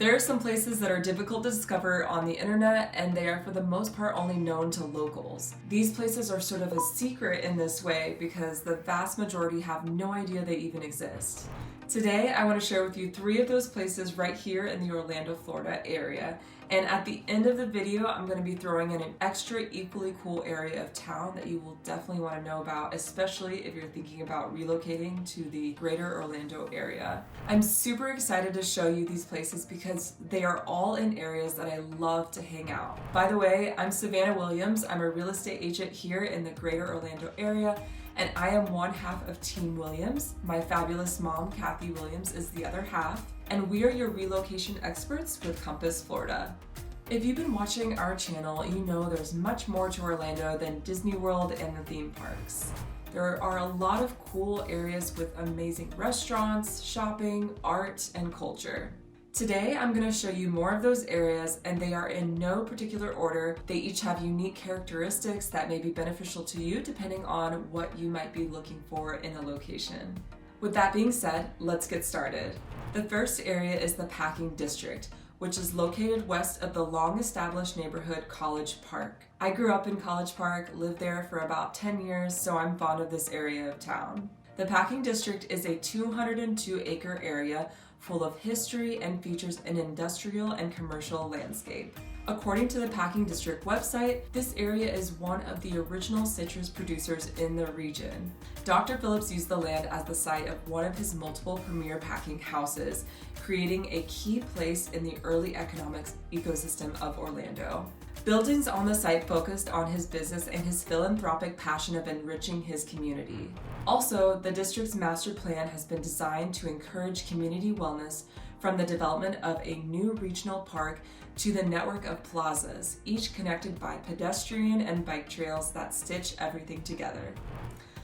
There are some places that are difficult to discover on the internet, and they are for the most part only known to locals. These places are sort of a secret in this way because the vast majority have no idea they even exist. Today, I want to share with you 3 of those places right here in the Orlando, Florida area. And at the end of the video, I'm going to be throwing in an extra equally cool area of town that you will definitely want to know about, especially if you're thinking about relocating to the greater Orlando area. I'm super excited to show you these places because they are all in areas that I love to hang out. By the way, I'm Savannah Williams. I'm a real estate agent here in the greater Orlando area, and I am one half of Team Williams. My fabulous mom, Kathy Williams, is the other half, and we are your relocation experts with Compass Florida. If you've been watching our channel, you know there's much more to Orlando than Disney World and the theme parks. There are a lot of cool areas with amazing restaurants, shopping, art, and culture. Today, I'm going to show you more of those areas, and they are in no particular order. They each have unique characteristics that may be beneficial to you depending on what you might be looking for in a location. With that being said, let's get started. The first area is the Packing District, which is located west of the long-established neighborhood College Park. I grew up in College Park, lived there for about 10 years, so I'm fond of this area of town. The Packing District is a 202-acre area full of history and features an industrial and commercial landscape. According to the Packing District website, this area is one of the original citrus producers in the region. Dr. Phillips used the land as the site of one of his multiple premier packing houses, creating a key place in the early economic ecosystem of Orlando. Buildings on the site focused on his business and his philanthropic passion of enriching his community. Also, the district's master plan has been designed to encourage community wellness, from the development of a new regional park to the network of plazas, each connected by pedestrian and bike trails that stitch everything together.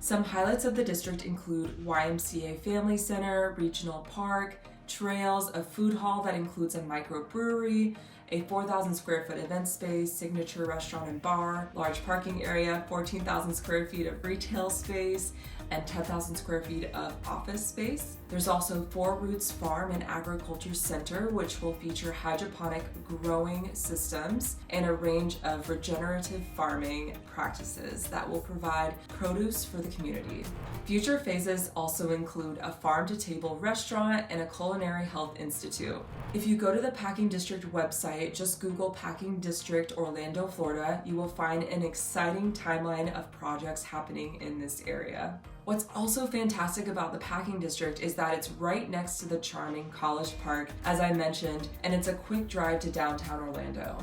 Some highlights of the district include YMCA Family Center, Regional Park, trails, a food hall that includes a microbrewery, a 4,000 square foot event space, signature restaurant and bar, large parking area, 14,000 square feet of retail space, and 10,000 square feet of office space. There's also Four Roots Farm and Agriculture Center, which will feature hydroponic growing systems and a range of regenerative farming practices that will provide produce for the community. Future phases also include a farm-to-table restaurant and a culinary health institute. If you go to the Packing District website, just Google Packing District Orlando, Florida, you will find an exciting timeline of projects happening in this area. What's also fantastic about the Packing District is that it's right next to the charming College Park, as I mentioned, and it's a quick drive to downtown Orlando.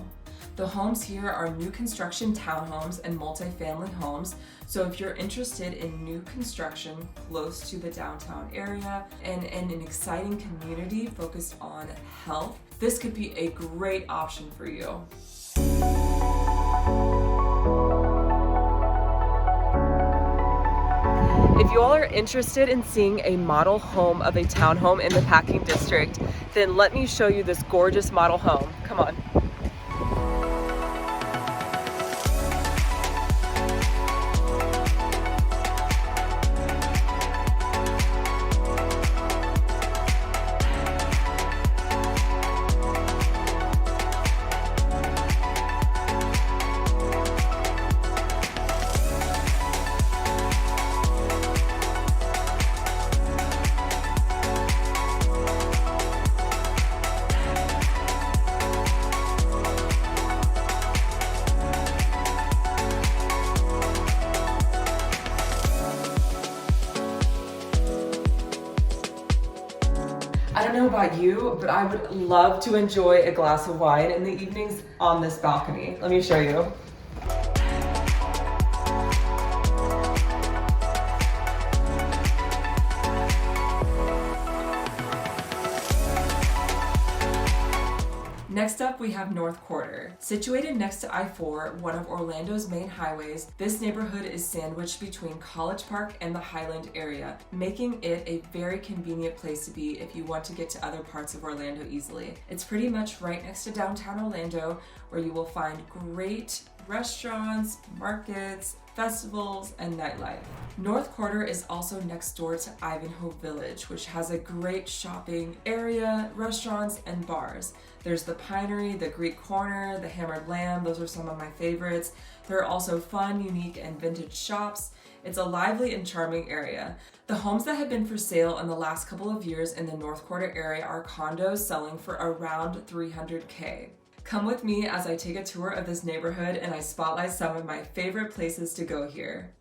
The homes here are new construction townhomes and multifamily homes, so if you're interested in new construction close to the downtown area and in an exciting community focused on health, this could be a great option for you. If you all are interested in seeing a model home of a townhome in the Packing District, then let me show you this gorgeous model home. Come on. I don't know about you, but I would love to enjoy a glass of wine in the evenings on this balcony. Let me show you. Next up, we have North Quarter. Situated next to I-4, one of Orlando's main highways, this neighborhood is sandwiched between College Park and the Highland area, making it a very convenient place to be if you want to get to other parts of Orlando easily. It's pretty much right next to downtown Orlando, where you will find great restaurants, markets, festivals, and nightlife. North Quarter is also next door to Ivanhoe Village, which has a great shopping area, restaurants, and bars. There's the Pinery, the Greek Corner, the Hammered Lamb, those are some of my favorites. There are also fun, unique, and vintage shops. It's a lively and charming area. The homes that have been for sale in the last couple of years in the North Quarter area are condos selling for around $300K. Come with me as I take a tour of this neighborhood and I spotlight some of my favorite places to go here.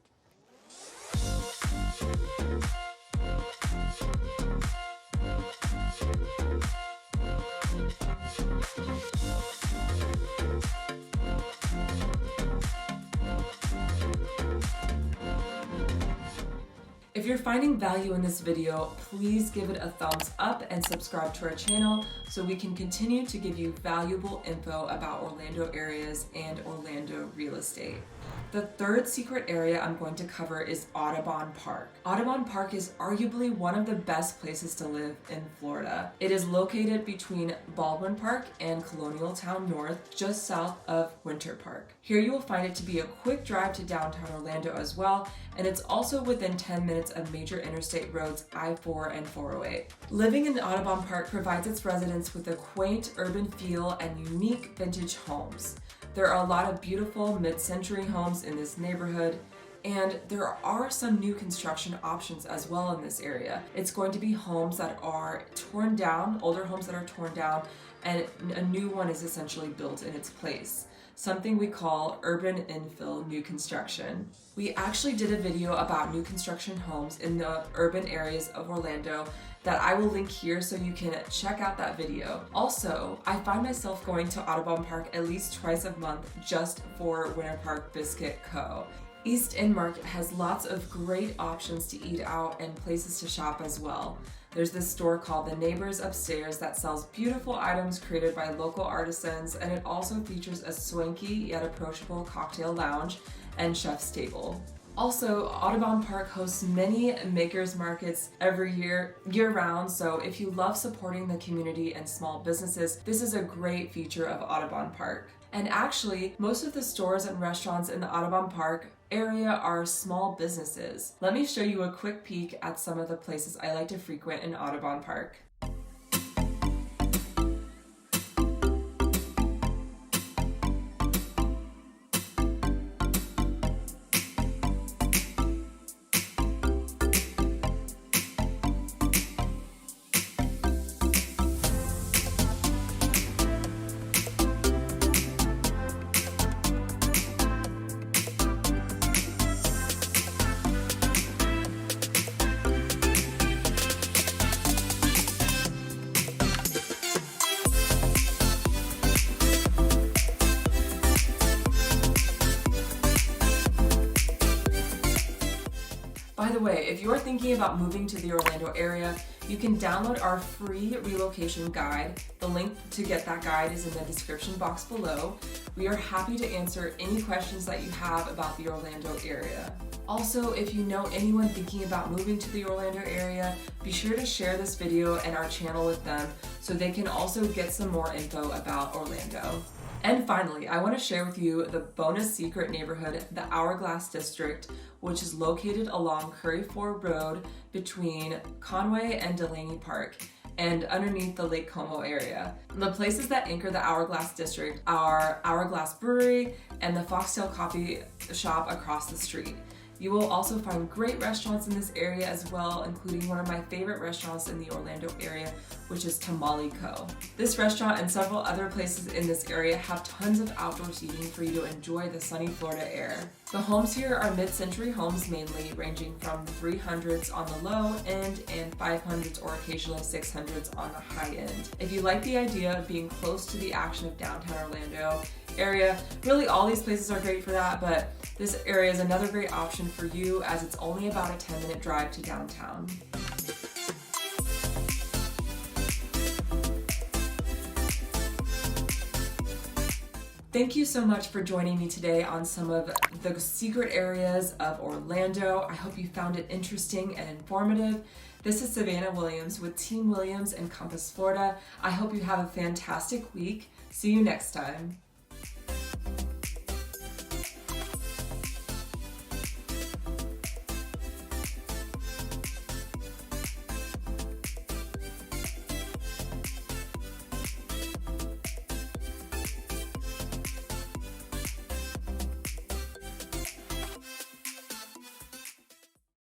If you're finding value in this video, please give it a thumbs up and subscribe to our channel so we can continue to give you valuable info about Orlando areas and Orlando real estate. The third secret area I'm going to cover is Audubon Park. Audubon Park is arguably one of the best places to live in Florida. It is located between Baldwin Park and Colonial Town North, just south of Winter Park. Here you will find it to be a quick drive to downtown Orlando as well, and it's also within 10 minutes of major interstate roads I-4 and 408. Living in Audubon Park provides its residents with a quaint urban feel and unique vintage homes. There are a lot of beautiful mid-century homes in this neighborhood, and there are some new construction options as well in this area. It's going to be homes that are torn down, older homes that are torn down, and a new one is essentially built in its place. Something we call urban infill new construction. We actually did a video about new construction homes in the urban areas of Orlando that I will link here so you can check out that video. Also, I find myself going to Audubon Park at least twice a month just for Winter Park Biscuit Co. East End Market has lots of great options to eat out and places to shop as well. There's this store called The Neighbors upstairs that sells beautiful items created by local artisans, and it also features a swanky yet approachable cocktail lounge and chef's table. Also, Audubon Park hosts many makers markets every year-round, so if you love supporting the community and small businesses, this is a great feature of Audubon Park. And actually, most of the stores and restaurants in the Audubon Park area are small businesses. Let me show you a quick peek at some of the places I like to frequent in Audubon Park. By the way, if you're thinking about moving to the Orlando area, you can download our free relocation guide. The link to get that guide is in the description box below. We are happy to answer any questions that you have about the Orlando area. Also, if you know anyone thinking about moving to the Orlando area, be sure to share this video and our channel with them so they can also get some more info about Orlando. And finally, I want to share with you the bonus secret neighborhood, the Hourglass District, which is located along Curry Ford Road between Conway and Delaney Park and underneath the Lake Como area. The places that anchor the Hourglass District are Hourglass Brewery and the Foxtail Coffee Shop across the street. You will also find great restaurants in this area as well, including one of my favorite restaurants in the Orlando area, which is Tamale Co. This restaurant and several other places in this area have tons of outdoor seating for you to enjoy the sunny Florida air. The homes here are mid-century homes mainly, ranging from 300s on the low end and 500s or occasionally 600s on the high end. If you like the idea of being close to the action of downtown Orlando area, really all these places are great for that, but this area is another great option for you as it's only about a 10-minute drive to downtown. Thank you so much for joining me today on some of the secret areas of Orlando. I hope you found it interesting and informative. This is Savannah Williams with Team Williams and Compass Florida. I hope you have a fantastic week. See you next time.